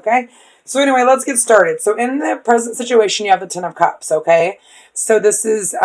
okay? So anyway, let's get started. So in the present situation, you have the Ten of Cups, okay? So this is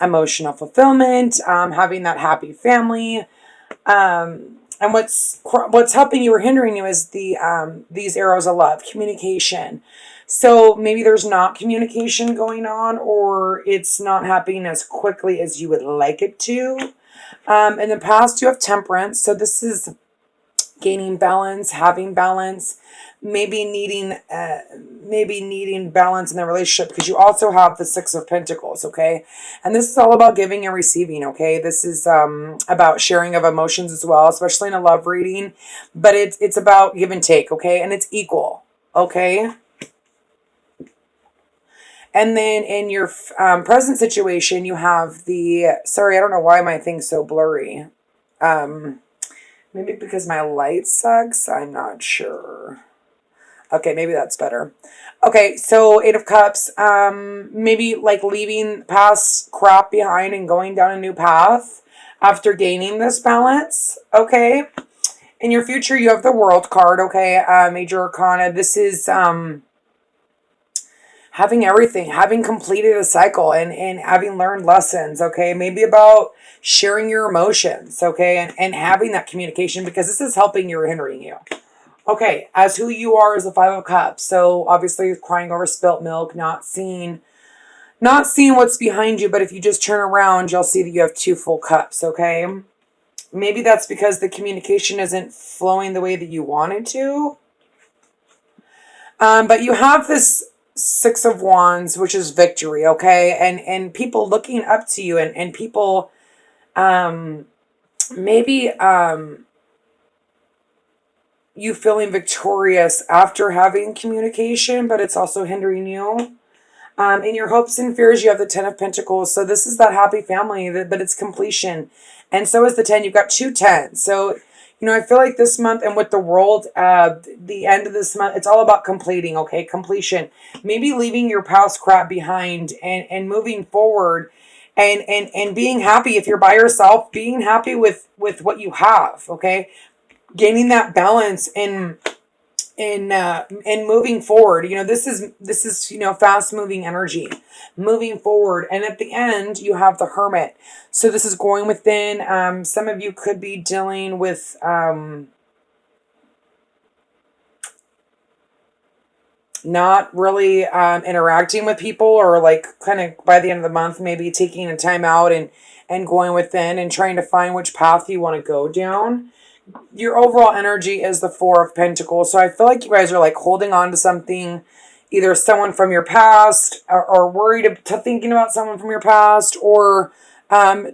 emotional fulfillment, having that happy family. And what's helping you or hindering you is these arrows of love, communication. So maybe there's not communication going on, or it's not happening as quickly as you would like it to. In the past, you have temperance. So this is gaining balance, having balance, maybe needing balance in the relationship, because you also have the Six of Pentacles, okay? And this is all about giving and receiving, okay? This is about sharing of emotions as well, especially in a love reading, but it's about give and take, okay? And it's equal, okay? And then in your present situation, you have sorry, I don't know why my thing's so blurry. Maybe because my light sucks. I'm not sure. Okay, maybe that's better. Okay, so Eight of Cups. Maybe like leaving past crap behind and going down a new path after gaining this balance. Okay. In your future, you have the World card. Okay, Major Arcana. This is having everything, having completed a cycle and having learned lessons, okay? Maybe about sharing your emotions, okay? And having that communication, because this is helping you or hindering you. Okay, as who you are is the Five of Cups. So obviously crying over spilt milk, not seeing what's behind you, but if you just turn around, you'll see that you have two full cups, okay? Maybe that's because the communication isn't flowing the way that you want it to. But you have this Six of Wands, which is victory, okay? And people looking up to you, and people maybe you feeling victorious after having communication, but it's also hindering you. In your hopes and fears, you have the Ten of Pentacles. So this is that happy family, but it's completion. And so is the 10. You've got two tens. So I feel like this month and with the world, the end of this month, it's all about completing, okay? Completion. Maybe leaving your past crap behind and moving forward and being happy. If you're by yourself, being happy with what you have, okay? Gaining that balance in moving forward. This is fast moving energy, moving forward. And at the end, you have the Hermit. So this is going within. Some of you could be dealing with not really interacting with people, or like kind of by the end of the month, maybe taking a time out and going within and trying to find which path you want to go down. Your overall energy is the Four of Pentacles. So I feel like you guys are like holding on to something, either someone from your past, or worried to thinking about someone from your past, or a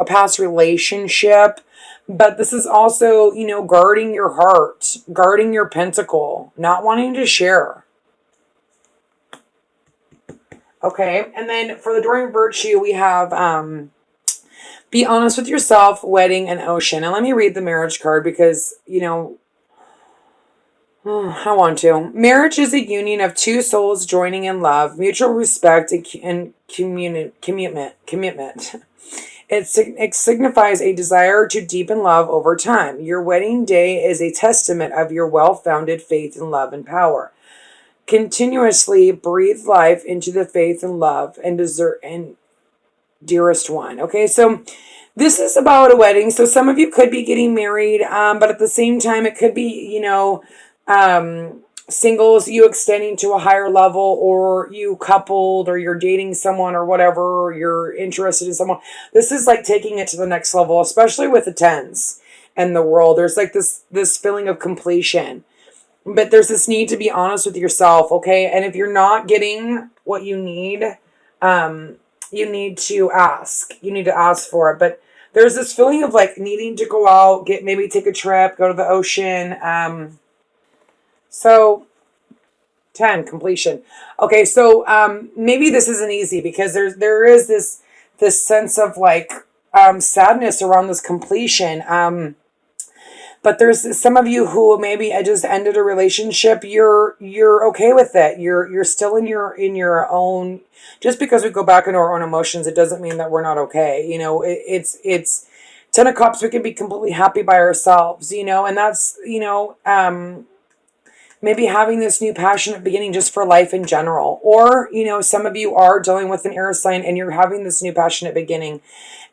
past relationship. But this is also, guarding your heart, guarding your pentacle, not wanting to share. Okay. And then for the Adoring Virtue, we have, be honest with yourself, wedding, and ocean. And let me read the marriage card because, I want to. Marriage is a union of two souls joining in love, mutual respect, and commitment. It signifies a desire to deepen love over time. Your wedding day is a testament of your well-founded faith in love and power. Continuously breathe life into the faith and love and dearest one. Okay, so this is about a wedding. So some of you could be getting married, but at the same time, it could be, singles, you extending to a higher level, or you coupled, or you're dating someone or whatever, or you're interested in someone. This is like taking it to the next level, especially with the tens and the world. There's like this feeling of completion, but there's this need to be honest with yourself, okay? And if you're not getting what you need, you need to ask. You need to ask for it. But there's this feeling of like needing to go out, maybe take a trip, go to the ocean. So 10, completion. Okay, so maybe this isn't easy because there is this sense of like sadness around this completion. But there's some of you who maybe I just ended a relationship. You're okay with it. You're still in your own. Just because we go back into our own emotions, it doesn't mean that we're not okay. It's 10 of Cups. We can be completely happy by ourselves. And that's maybe having this new passionate beginning just for life in general. Or, some of you are dealing with an air sign and you're having this new passionate beginning.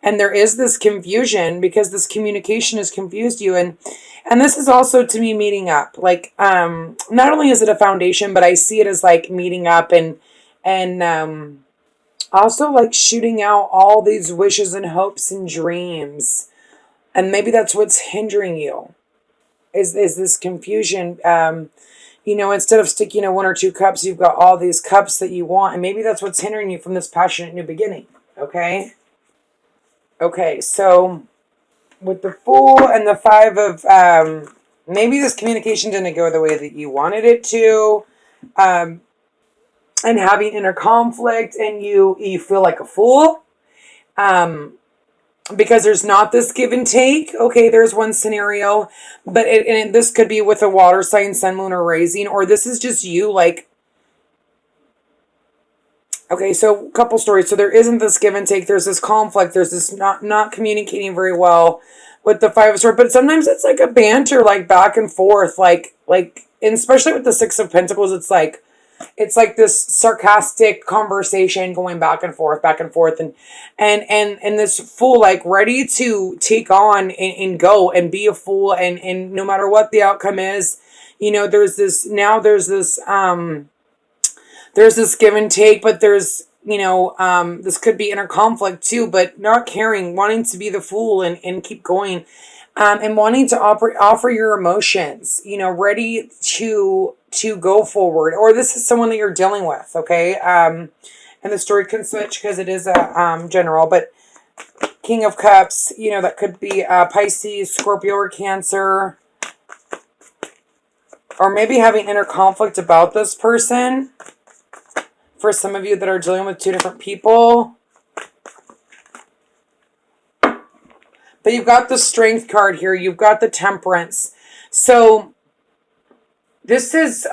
And there is this confusion because this communication has confused you. And this is also to me meeting up. Like, not only is it a foundation, but I see it as like meeting up and also like shooting out all these wishes and hopes and dreams. And maybe that's what's hindering you is this confusion. Instead of sticking one or two cups, you've got all these cups that you want. And maybe that's what's hindering you from this passionate new beginning. Okay. Okay. So with the Fool and the Five of, maybe this communication didn't go the way that you wanted it to. And having inner conflict and you feel like a fool. Because there's not this give and take. Okay, there's one scenario, but this could be with a water sign, sun, moon, or rising, or this is just you like, okay, so a couple stories. So there isn't this give and take. There's this conflict. There's this not communicating very well with the Five of Swords, but sometimes it's like a banter, like back and forth, and especially with the Six of Pentacles, it's like this sarcastic conversation going back and forth, and this Fool like ready to take on and go and be a fool, and no matter what the outcome is, there's this give and take, but there's this could be inner conflict too, but not caring, wanting to be the fool and keep going, and wanting to offer your emotions, ready to go forward. Or this is someone that you're dealing with, okay? And the story can switch because it is a general, but King of Cups, that could be Pisces, Scorpio, or Cancer. Or maybe having inner conflict about this person. For some of you that are dealing with two different people. But you've got the Strength card here. You've got the Temperance. So this is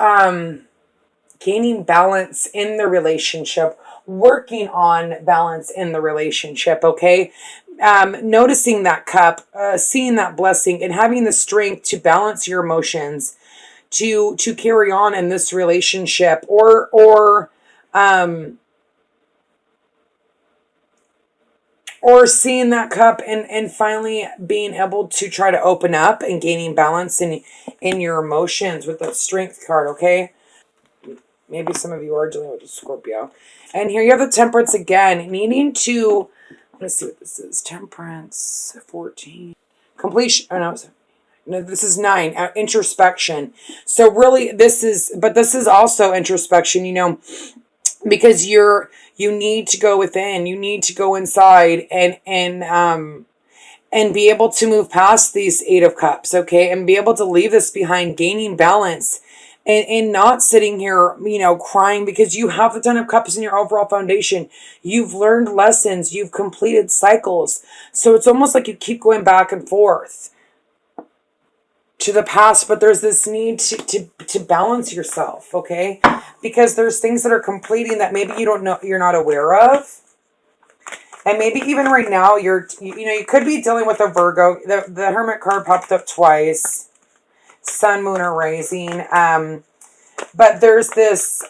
gaining balance in the relationship. Working on balance in the relationship, okay? Noticing that cup, seeing that blessing, and having the strength to balance your emotions, to carry on in this relationship, or seeing that cup and finally being able to try to open up and gaining balance in your emotions with the Strength card, okay? Maybe some of you are dealing with a Scorpio. And here you have the Temperance again, needing to, let's see what this is. Temperance, 14. Completion, no, this is 9, introspection. So really this is also introspection, because you need to go within, you need to go inside and be able to move past these 8 of Cups, okay? And be able to leave this behind, gaining balance and not sitting here, crying, because you have the 10 of Cups in your overall foundation. You've learned lessons, you've completed cycles. So it's almost like you keep going back and forth to the past, but there's this need to balance yourself, okay? Because there's things that are completing that maybe you don't know, you're not aware of. And maybe even right now, you could be dealing with a Virgo. The Hermit card popped up twice. Sun, Moon, or Rising. But there's this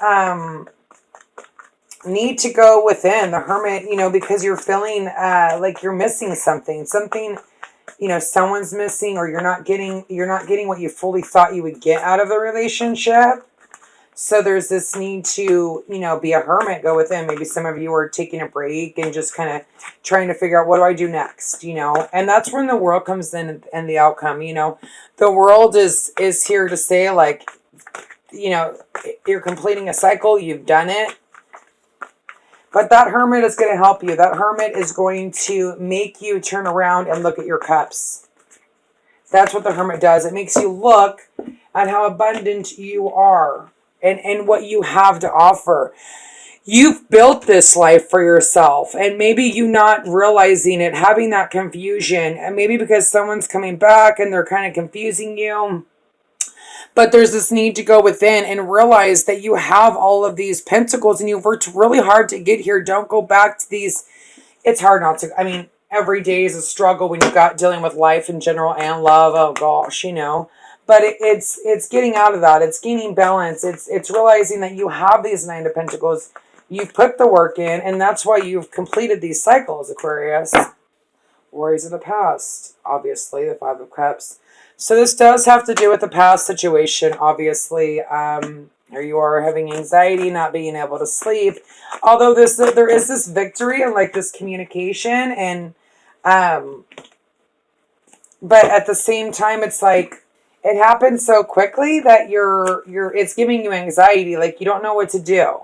need to go within the Hermit, because you're feeling like you're missing something. Something, someone's missing, or you're not getting what you fully thought you would get out of the relationship. So there's this need to, be a hermit, go within. Maybe some of you are taking a break and just kind of trying to figure out, what do I do next, And that's when the world comes in and the outcome, The world is here to say, like, you're completing a cycle, you've done it. But that hermit is going to help you. That hermit is going to make you turn around and look at your cups. That's what the hermit does. It makes you look at how abundant you are. And what you have to offer. You've built this life for yourself, and maybe you not realizing it, having that confusion, and maybe because someone's coming back and they're kind of confusing you. But there's this need to go within and realize that you have all of these pentacles and you've worked really hard to get here. Don't go back to these. It's hard not to. Every day is a struggle when you've got dealing with life in general and love. Oh gosh, But it's getting out of that. It's gaining balance. It's realizing that you have these Nine of Pentacles. You've put the work in, and that's why you've completed these cycles, Aquarius. Worries of the past, obviously, the Five of Cups. So this does have to do with the past situation, obviously. Or you are having anxiety, not being able to sleep. Although there is this victory and like this communication, and but at the same time, it's like it happens so quickly that it's giving you anxiety, like you don't know what to do.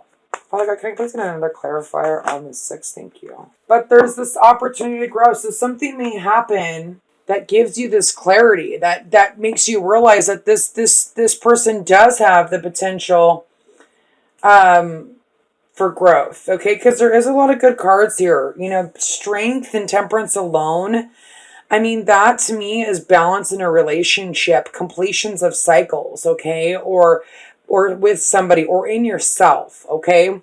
Father God, can I please get another clarifier on the 6? Thank you. But there's this opportunity to grow. So something may happen that gives you this clarity, that makes you realize that this person does have the potential for growth. Okay, because there is a lot of good cards here. You know, strength and temperance alone. I mean, that to me is balance in a relationship, completions of cycles, okay? Or with somebody or in yourself, okay?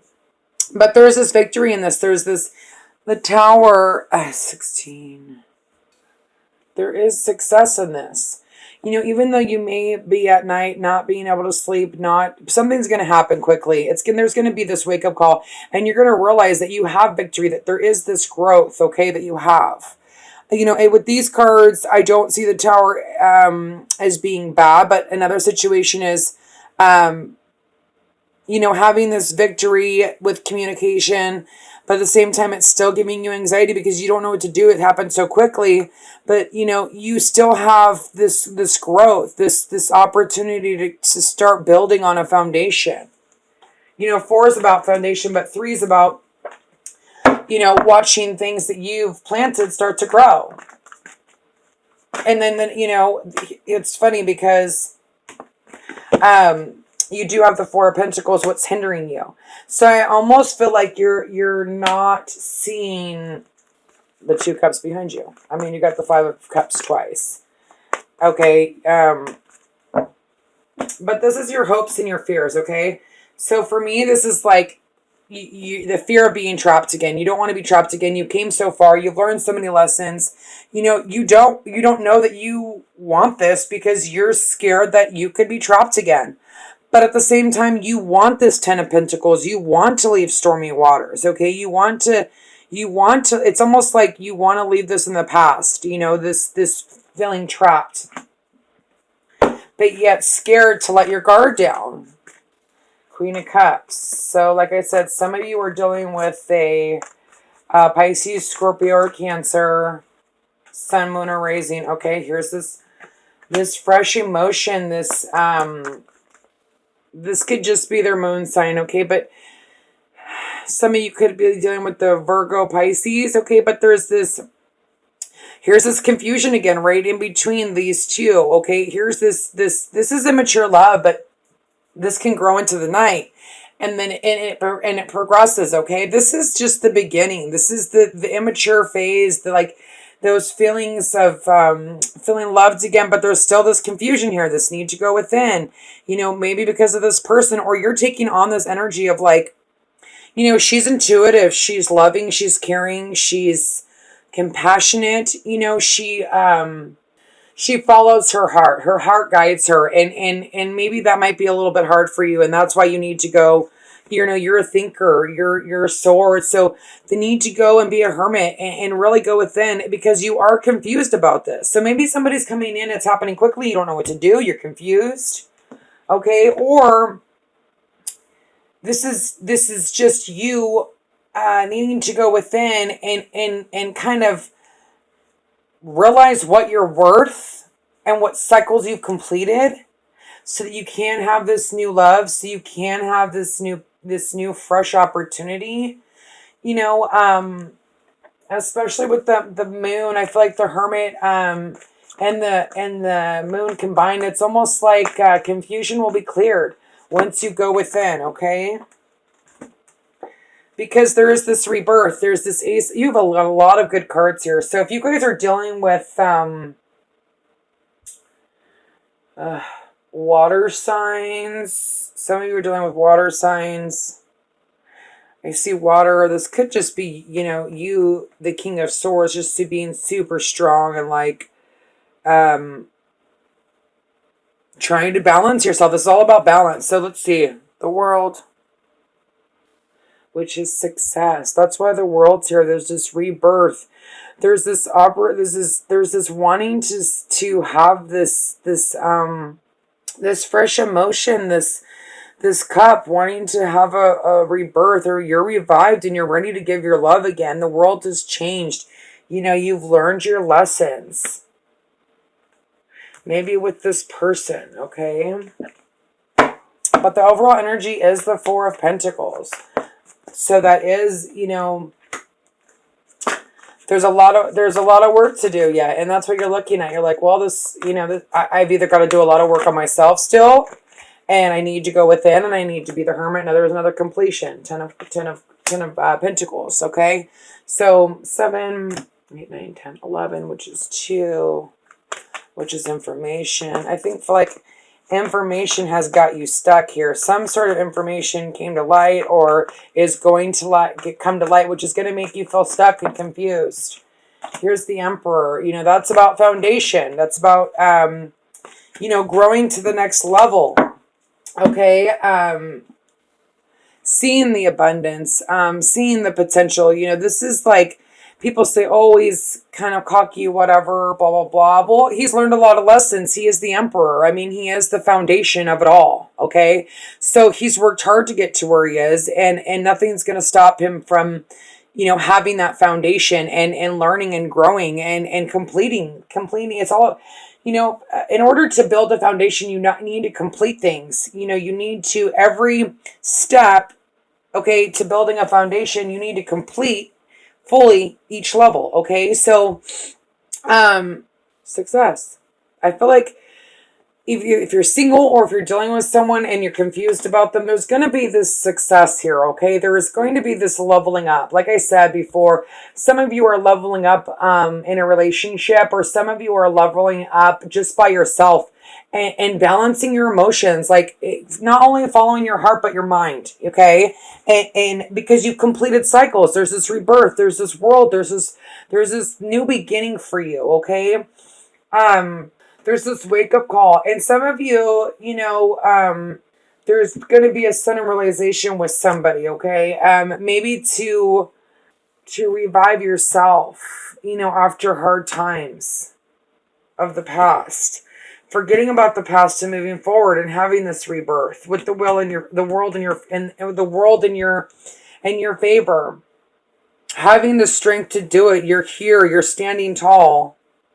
But there's this victory in this. There's this, the Tower, 16. There is success in this. You know, even though you may be at night not being able to sleep, something's going to happen quickly. There's going to be this wake-up call, and you're going to realize that you have victory, that there is this growth, okay, that you have. You know, with these cards, I don't see the Tower as being bad, but another situation is, you know, having this victory with communication, but at the same time, it's still giving you anxiety because you don't know what to do. It happened so quickly, but you know, you still have this growth, this opportunity to start building on a foundation. You know, 4 is about foundation, but 3 is about, you know, watching things that you've planted start to grow. And then you know, it's funny because you do have the 4 of Pentacles, what's hindering you. So I almost feel like you're not seeing the 2 cups behind you. I mean, you got the 5 of Cups twice. Okay, but this is your hopes and your fears, okay? So for me, this is like the fear of being trapped again. You don't want to be trapped again. You came so far. You've learned so many lessons. You know, you don't know that you want this because you're scared that you could be trapped again. But at the same time, you want this 10 of Pentacles. You want to leave stormy waters, okay? You want to, it's almost like you want to leave this in the past, you know, this feeling trapped. But yet scared to let your guard down. Queen of Cups. So, like I said, some of you are dealing with a Pisces, Scorpio, or Cancer, Sun, Moon, or Rising. Okay, here's this fresh emotion, this could just be their moon sign, okay? But some of you could be dealing with the Virgo, Pisces, okay? But here's this confusion again, right in between these two, okay? Here's this is immature love, but this can grow into the night. And then it progresses, okay? This is just the beginning. This is the immature phase, like those feelings of feeling loved again, but there's still this confusion here, this need to go within, you know, maybe because of this person, or you're taking on this energy of like, you know, she's intuitive, she's loving, she's caring, she's compassionate, you know, she follows her heart guides her, and maybe that might be a little bit hard for you, and that's why you need to go, you know, you're a thinker, you're a sword, so the need to go and be a hermit and really go within, because you are confused about this. So maybe somebody's coming in, it's happening quickly, you don't know what to do, you're confused, okay? Or this is just you needing to go within and kind of realize what you're worth and what cycles you've completed, so that you can have this new love, so you can have this new fresh opportunity, you know, especially with the moon. I feel like the Hermit and the moon combined, it's almost like confusion will be cleared once you go within, okay? Because there is this rebirth, there's this ace. You have a lot of good cards here. So if you guys are dealing with water signs, some of you are dealing with water signs. I see water. This could just be, you know, you, the King of Swords, just being super strong and like, Trying to balance yourself. This is all about balance. So let's see. The World, which is success. That's why the World's here. There's this rebirth. There's this there's this wanting to have this fresh emotion, this cup, wanting to have a rebirth, or you're revived and you're ready to give your love again. The world has changed. You know, you've learned your lessons. Maybe with this person, okay? But the overall energy is the Four of Pentacles. So that is, you know, there's a lot of work to do yet. And that's what you're looking at. You're like, well, this, you know, I've either got to do a lot of work on myself still, and I need to go within, and I need to be the Hermit. Now there's another completion. Ten of Pentacles, okay? So 7, 8, 9, 10, 11, which is 2, which is information. I think for like information has got you stuck here. Some sort of information came to light, or is going to come to light, which is going to make you feel stuck and confused. Here's the Emperor. You know, that's about foundation. That's about, you know, growing to the next level. Okay. Seeing the abundance, seeing the potential. You know, this is like, people say, oh, he's kind of cocky, whatever, blah, blah, blah. Well, he's learned a lot of lessons. He is the Emperor. I mean, he is the foundation of it all, okay? So he's worked hard to get to where he is, and nothing's going to stop him from, you know, having that foundation and learning and growing and completing. It's all, you know, in order to build a foundation, you not need to complete things. You know, you need to, every step, okay, to building a foundation, you need to complete fully each level, okay? So, success. I feel like if you're single, or if you're dealing with someone and you're confused about them, there's going to be this success here, okay? There is going to be this leveling up. Like I said before, some of you are leveling up in a relationship, or some of you are leveling up just by yourself and balancing your emotions. Like, it's not only following your heart, but your mind, okay? And because you've completed cycles, there's this rebirth, there's this world, there's this new beginning for you, okay? There's this wake-up call. And some of you, you know, there's going to be a sudden realization with somebody, okay? Maybe to revive yourself, you know, after hard times of the past. Forgetting about the past and moving forward and having this rebirth with the world in your favor. Having the strength to do it. You're here, you're standing tall.